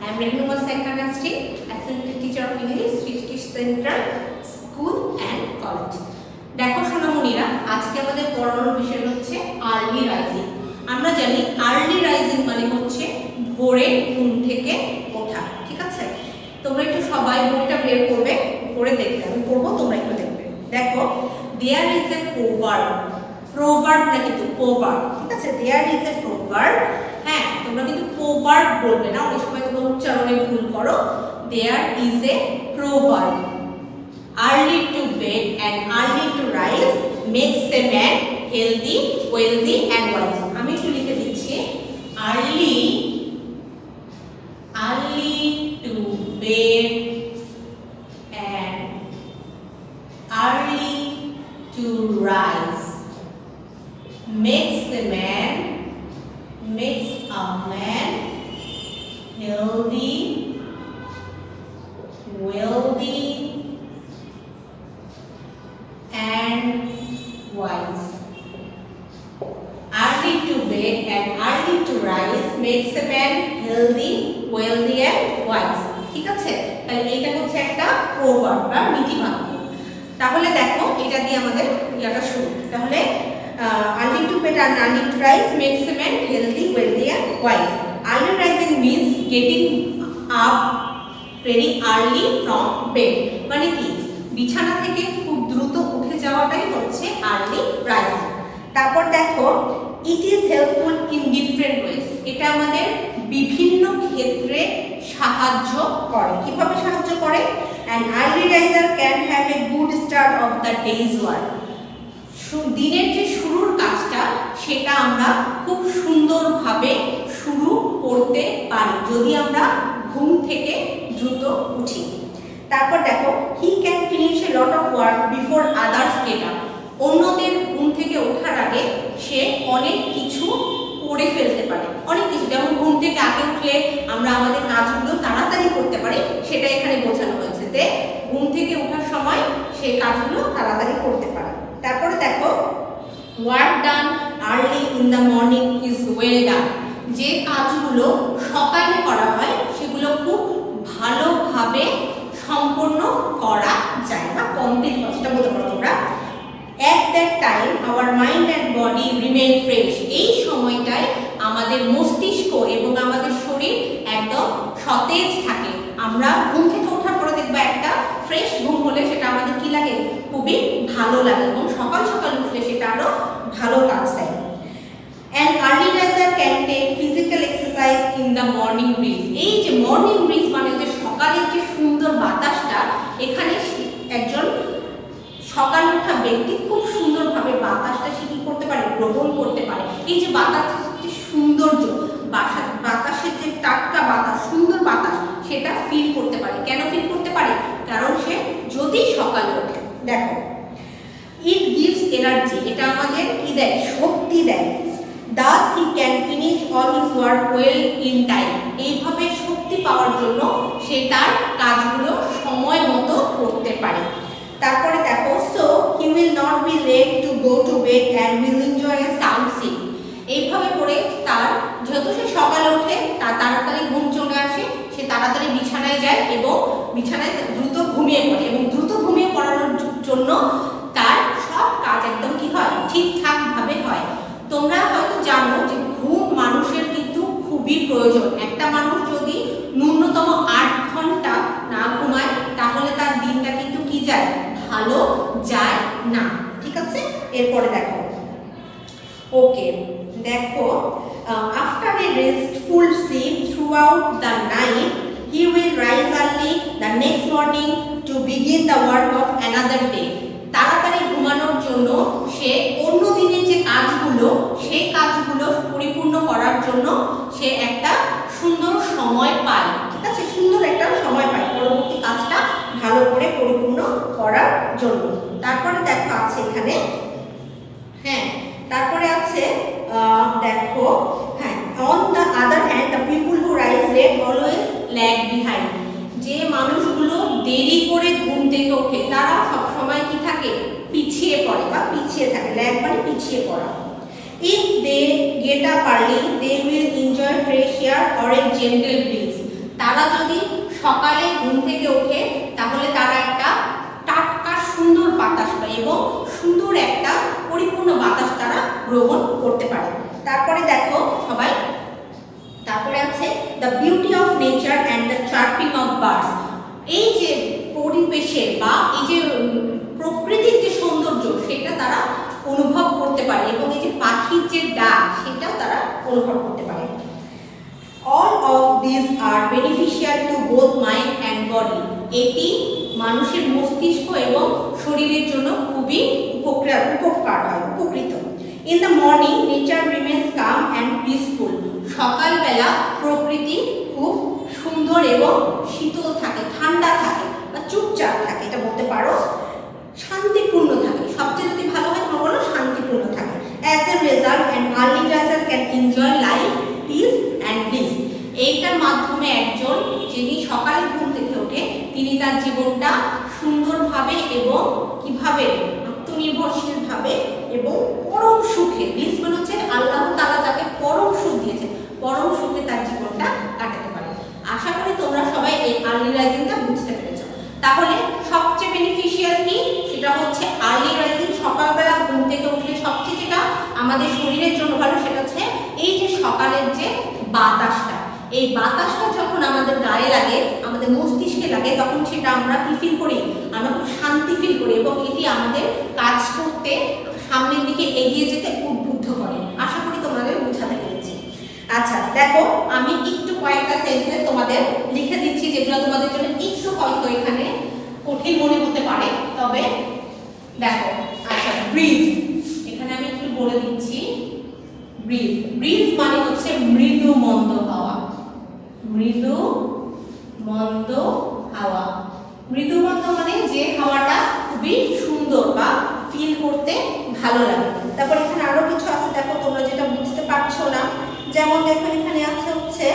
I am Rehnuma Sankhanasti, Assistant Teacher of English, Srishti Central School and College. দেখো সোনামণিরা, আজকে আমাদের পড়ানোর বিষয় হচ্ছে আর্লি রাইজিং। আমরা জানি আর্লি রাইজিং মানে হচ্ছে ভোরে ঘুম থেকে ওঠা, ঠিক আছে? তোমরা একটু সবাই বইটা বের করবে, পড়ে দেখবে, আমি পড়বো, তোমরা একটু দেখবে। দেখো, দেয়ার ইজ এ প্রোভার্ব না কিন্তু প্রোভার্ব, ঠিক আছে? There is a proverb. হ্যাঁ, তোমরা কিন্তু প্রোভার্ব বলবে না, অনেক সময় তোমরা উচ্চারণে ভুল করো। There is a proverb, early to bed and early to rise makes a man healthy, wealthy and wise. আমি একটু লিখে দিচ্ছি, early to bed and early to rise makes a man healthy, wealthy and wise. Early to bed and early to rise makes a man healthy, wealthy and wise. ঠিক আছে? তাহলে এটা হচ্ছে একটা প্রভার্ব বা নীতিবাক্য। তাহলে দেখো, এটা দিয়ে আমাদের ইয়াটা শুরু। তাহলে early to bed and early to rise makes a man healthy, wealthy and wise. Early rising means getting up very early from bed. মানে কি? বিছানা থেকে খুব দ্রুত উঠে যাওয়াটাই হচ্ছে আর্লি রাইজিং। তারপর দেখো, it is helpful in different ways. এটা আমাদের বিভিন্ন ক্ষেত্রে সাহায্য করে। কিভাবে সাহায্য করে? An early raiser can have a good start of the days work. দিনের যে শুরুর কাজটা, সেটা আমরা খুব সুন্দরভাবে শুরু করতে পারি যদি আমরা ঘুম থেকে দ্রুত উঠি। তারপর দেখো, he can finish A lot of work before others get up. অন্যদের ঘুম থেকে ওঠার আগে সে অনেক কিছু করে ফেলতে পারে। অনেক কিছু, যেমন ঘুম থেকে আগে উঠলে আমরা আমাদের কাজগুলো তাড়াতাড়ি করতে পারি, সেটা এখানে বোঝানো হয়েছে যে ঘুম থেকে ওঠার সময় সে কাজগুলো তাড়াতাড়ি করতে পারে। তারপরে দেখো, work done early in the morning is well done. যে কাজগুলো সকালে করা হয় সেগুলো খুব ভালোভাবে সম্পূর্ণ করা যায় বা কমপ্লিট হয়, সেটা বলতে পারো তোমরা। At that time our mind and body remain fresh. এই সময়টায় আমাদের মস্তিষ্ক এবং আমাদের শরীর একদম সতেজ থাকে। আমরা ঘুম থেকে ওঠার পরে দেখবা একটা ফ্রেশ ঘুম হলে সেটা আমাদের কি লাগে? খুবই ভালো লাগে, এবং সকাল সকাল উঠলে সেটা আরো ভালো কাজ দেয়। An early riser can take physical exercise in the morning breeze. এই যে মর্নিং ব্রিজ মানে যে সকালের যে সুন্দর বাতাসটা, এখানে একজন সকাল ওঠা ব্যক্তি খুব সুন্দরভাবে বাতাসটা সে কি করতে পারে? গ্রহণ করতে পারে। এই যে বাতাসের যে সৌন্দর্য, বাতাসের যে টাটকা বাতাস, সুন্দর বাতাস, সেটা ফিল করতে পারে। কেন ফিল করতে পারে? কারণ সে যদি সকালে ওঠে। দেখো, ইট গিভস এনার্জি, এটা আমাদের কি দেয়? শক্তি দেয়। Thus he can finish all his work well in time. এইভাবে শক্তি পাওয়ার জন্য সে তার কাজগুলো সময় মতো করতে পারে। তারপরে দেখো, so he will not be late to go to bed and will enjoy a sound sleep. এইভাবে করে তার, যেহেতু সে সকালে ওঠে, তার তাড়াতাড়ি ঘুম চলে আসে, সে তাড়াতাড়ি বিছানায় যায় এবং বিছানায় দ্রুত ঘুমিয়ে পড়ে, এবং দ্রুত ঘুমিয়ে পড়ানোর জন্য তার সব কাজ একদম কি হয়? ঠিকঠাক ভাবে হয়। তোমরা হয়তো জানো যে ঘুম মানুষের কিন্তু খুবই প্রয়োজন। একটা মানুষ যদি ন্যূনতম 8 ঘন্টা না ঘুমায়, তাহলে তার দিনটা কিন্তু কি যায়? ভালো যায় না, ঠিক আছে? এরপরে দেখো, ওকে, দেখো, after a restful sleep throughout the night he will rise early the next morning to begin the work of another day. তাড়াতাড়ি ঘুমানোর জন্য সে অন্য দিনের যে কাজগুলো, সেই কাজগুলো পরিপূর্ণ করার জন্য সে একটা সুন্দর সময় পায়, ঠিক আছে? সুন্দর একটা সময় পায় পরবর্তী কাজটা ভালো করে পরিপূর্ণ করার জন্য। তারপরে দেখো আছে এখানে, হ্যাঁ, তারপরে আছে দেখো, হ্যাঁ, on the other hand the people who rise late always lag behind. যে মানুষগুলো দেরি করে ঘুম থেকে ওঠে, তারা সবসময় কি থাকে? পিছিয়ে পড়ে বা পিছিয়ে থাকে। ল্যাগ মানে পিছিয়ে পড়া। If they get up early, they will enjoy fresh air or a gentle breeze. তারা যদি সকালে ঘুম থেকে ওঠে তাহলে তারা একটা টাটকা সুন্দর বাতাস পায় এবং সুন্দর একটা পরিপূর্ণ বাতাস তারা গ্রহণ করতে পারে। তারপরে দেখো সবাই, তারপরে আছে the beauty of nature and the chirping of birds. এই যে পরিবেশের বা এই যে প্রকৃতির যে সৌন্দর্য সেটা তারা অনুভব করতে পারে এবং এই যে পাখির যে ডাক সেটাও তারা অনুভব করতে পারে। All of these are beneficial to both mind and body. এটি মানুষের মস্তিষ্ক এবং শরীরের জন্য খুবই উপকার হয়, উপকৃত। In the morning, nature remains calm and peaceful. সকালবেলা প্রকৃতি খুব সুন্দর এবং শীতল থাকে, ঠান্ডা থাকে বা চুপচাপ থাকে, এটা বলতে পারো শান্তিপূর্ণ থাকে। সবচেয়ে যদি ভালো হয় তোমার বলো শান্তিপূর্ণ থাকে। As a result, an early riser can enjoy life, peace and bliss. এইটার মাধ্যমে একজন যিনি সকালে ঘুম থেকে ওঠে তিনি তার জীবনটা সুন্দরভাবে এবং কিভাবে আত্মনির্ভরশীলভাবে এবং পরম সুখে, ব্লিস মানে হচ্ছে আল্লাহ তাআলা যাকে পরম সুখ দিয়েছেন, পরম সুখে তার জীবনটা কাটাতে পারে। আশা করি তোমরা সবাই এই আর্লি রাইজিংটা বুঝতে পেরেছো। তাহলে সবচেয়ে বেনিফিশিয়াল কি, সেটা হচ্ছে আর্লি রাইজিং, সকালবেলা ঘুম থেকে উঠলে সবচেয়ে যেটা আমাদের শরীরের জন্য ভালো সেটা হচ্ছে এই যে সকালের যে বাতাসটা, এই বাতাসটা যখন আমাদের গায়ে লাগে, আমাদের মস্তিষ্কে লাগে, তখন সেটা আমরা কি ফিল করি, আমরা খুব শান্তি ফিল করি এবং এটি আমাদের কাজ করতে, সামনের দিকে এগিয়ে যেতে উদ্বুদ্ধ করে। আশা করি তোমাদের বোঝাতে পেরেছি। আচ্ছা দেখো, আমি একটু কয়েকটা সেন্টেন্স তোমাদের লিখে দিচ্ছি যেগুলো তোমাদের জন্য একটু হয়তো এখানে কঠিন মনে হতে পারে, তবে দেখো। আচ্ছা, ব্রিজ, এখানে আমি একটু বলে দিচ্ছি। ব্রিজ, ব্রিজ মানে হচ্ছে মৃদু মন্দ হাওয়া, মৃদু মন্দ হাওয়া। মৃদু মন্দ মানে যে হাওয়াটা খুবই সুন্দর বা ফিল করতে ভালো লাগে। তারপর এখানে আরো কিছু আছে, দেখো তোমরা যেটা বুঝতে পারছো না, যেমন দেখো এখানে আছে হচ্ছে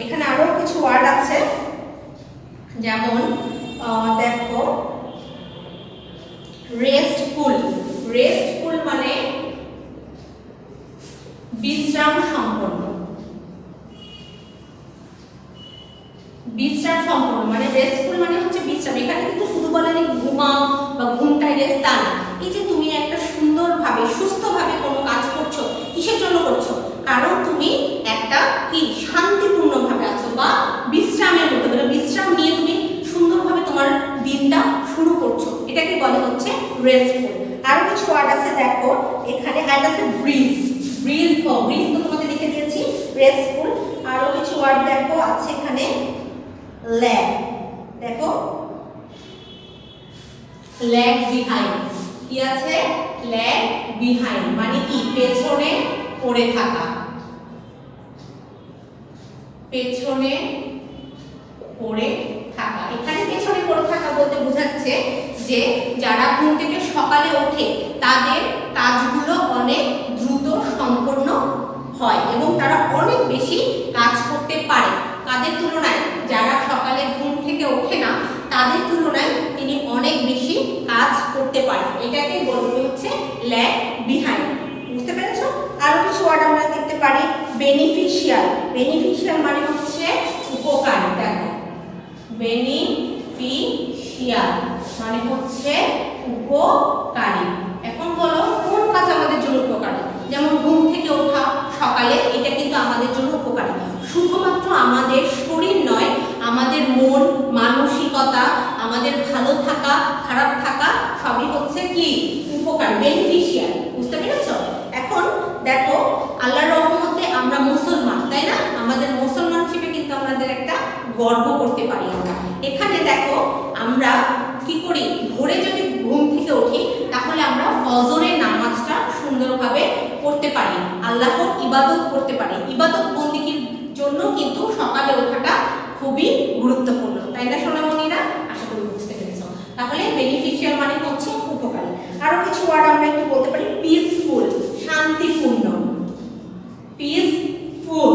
এখানে আরো কিছু ওয়ার্ড আছে, যেমন দেখো রেস্টফুল। রেস্টফুল মানে বিশ্রাম সম্পন্ন, বিশ্রাম সম্পন্ন মানে রেস্টফুল মানে হচ্ছে বিশ্রাম। এখানে কিন্তু শুধু বলেনি ঘুমাও বা ঘুমটাই রেস্ট, তা না। এই যে তুমি একটা সুন্দরভাবে সুস্থভাবে কোনো কাজ করছো, কিসের জন্য করছো, কারণ তুমি একটা কি শান্তিপূর্ণভাবে আছো বা বিশ্রামের মধ্যে, মানে বিশ্রাম নিয়ে তুমি সুন্দরভাবে তোমার দিনটা শুরু করছো, এটাকে বলে হচ্ছে রেস্টফুল। আরো কিছু ওয়ার্ড আছে দেখো এখানে, একটা আছে ব্রিজ। ব্রিজ, ব্রিজ তো তোমাদের লিখে দিয়েছি, রেস্টফুল। আরো কিছু ওয়ার্ড দেখো আছে এখানে, ল্যাগ, দেখো ল্যাগ বিহাইন্ড, কি আছে, ল্যাগ বিহাইন্ড মানে কি পেছনে পড়ে থাকা, পেছনে পড়ে থাকা। এখানে পেছনে পড়ে থাকা বলতে বোঝাচ্ছে যে যারা ঘুম থেকে সকালে ওঠে তাদের কাজগুলো অনেক দ্রুত সম্পন্ন হয় এবং তারা অনেক বেশি কাজ করতে পারে। কাদের তুলনায়, যারা সকালে ঘুম থেকে ওঠে না তাদের তুলনায় তিনি অনেক বেশি কাজ করতে পারে, এটাকে বলতে হচ্ছে ল্যাগ বিহাইন্ড। বুঝতে পেরেছো? আরো কিছু ওয়ার্ড আমরা দেখতে পারি, বেনিফিশিয়াল। বেনিফিশিয়াল মানে হচ্ছে উপকারী, দেখো বেনিফিশিয়াল মানে হচ্ছে উপকারী। এখন বলো কোন কাজ আমাদের জন্য উপকারী, যেমন ঘুম থেকে ওঠা সকালে, এটা কিন্তু আমাদের জন্য উপকারী। শুধুমাত্র আমাদের শরীর নয়, আমাদের মন, মানসিকতা, আমাদের ভালো থাকা, খারাপ থাকা সবই হচ্ছে কি উপকারী, বেনিফিশিয়াল। বুঝতে পেরেছো? এখন দেখো আল্লাহর রহমতে আমরা মুসলমান, তাই না? আমাদের মুসলমান হিসেবে কিন্তু আমাদের একটা গর্ব করতে পারি আমরা। এখানে দেখো আমরা কি করি, ভোরে যদি ঘুম থেকে উঠি তাহলে আমরা ফজরের নামাজটা সুন্দরভাবে পড়তে পারি, আল্লাহর ইবাদত করতে পারি। ইবাদত বন্দেগীর জন্য কিন্তু সকালে ওঠাটা খুবই গুরুত্বপূর্ণ, তাই না সোনামণিরা? আশা করি বুঝতে পেরেছো। তাহলে বেনিফিশিয়াল মানে হচ্ছে উপকারী। আরো কিছু ওয়ার্ড আমরা একটু বলতে পারি, পিসফুল শান্তিপূর্ণ, পিসফুল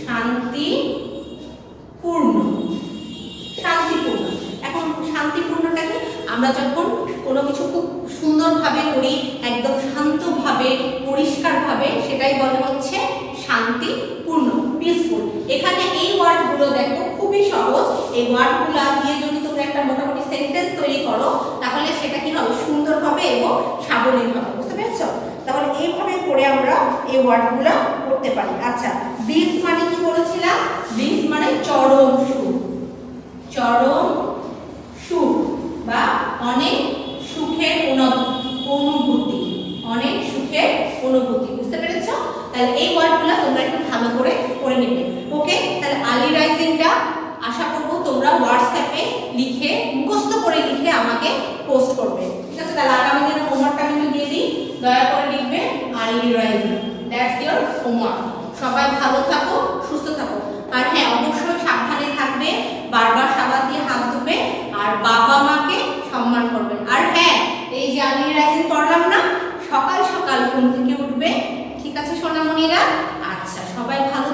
শান্তিপূর্ণ, শান্তিপূর্ণ। এখন শান্তিপূর্ণটা কি, আমরা যখন কোনো কিছু খুব সুন্দরভাবে করি, একদম শান্তভাবে পরিষ্কারভাবে, সেটাই বলে হচ্ছে শান্তিপূর্ণ। এই ওয়ার্ডগুলো দিয়ে যদি তোমরা একটা মোটামুটি সেন্টেন্স তৈরি করো তাহলে সেটা কি হবে, সুন্দর হবে এবং সাবলীল হবে। বুঝতে পেরেছো? তাহলে এইভাবে করে আমরা এই ওয়ার্ডগুলো করতে পারি। আচ্ছা, ব্লিস মানে কি বলেছিলাম? ব্লিস মানে চরম সুখ, চরম সুখ বা অনেক সুখের অনুভূতি, অনেক সুখের অনুভূতি। বুঝতে পেরেছো? তাহলে এই ওয়ার্ডগুলো তোমরা একটু ভালো করে পড়ে নেবে। ওকে, তাহলে আর্লি রাইজিংটা আশা করব তোমরা হোয়াটসঅ্যাপে লিখে মুখস্থ করে লিখে আমাকে পোস্ট করবে। ঠিক আছে? তাহলে আগামী দিনে হোমওয়ার্কটা আমি দিয়ে দিই, দয়া করে লিখবে early rising. That's your homework. সবাই ভালো থাকো, সুস্থ থাকো। আর হ্যাঁ, অবশ্যই সাবধানে থাকবে, বারবার সাবান দিয়ে হাত ধুবে, আর বাবা মাকে সম্মান করবে। আর হ্যাঁ, এই যে আর্লি রাইজিং পড়লাম না, সকাল সকাল ঘুম থেকে উঠবে। ঠিক আছে সোনামণিরা? আচ্ছা, সবাই ভালো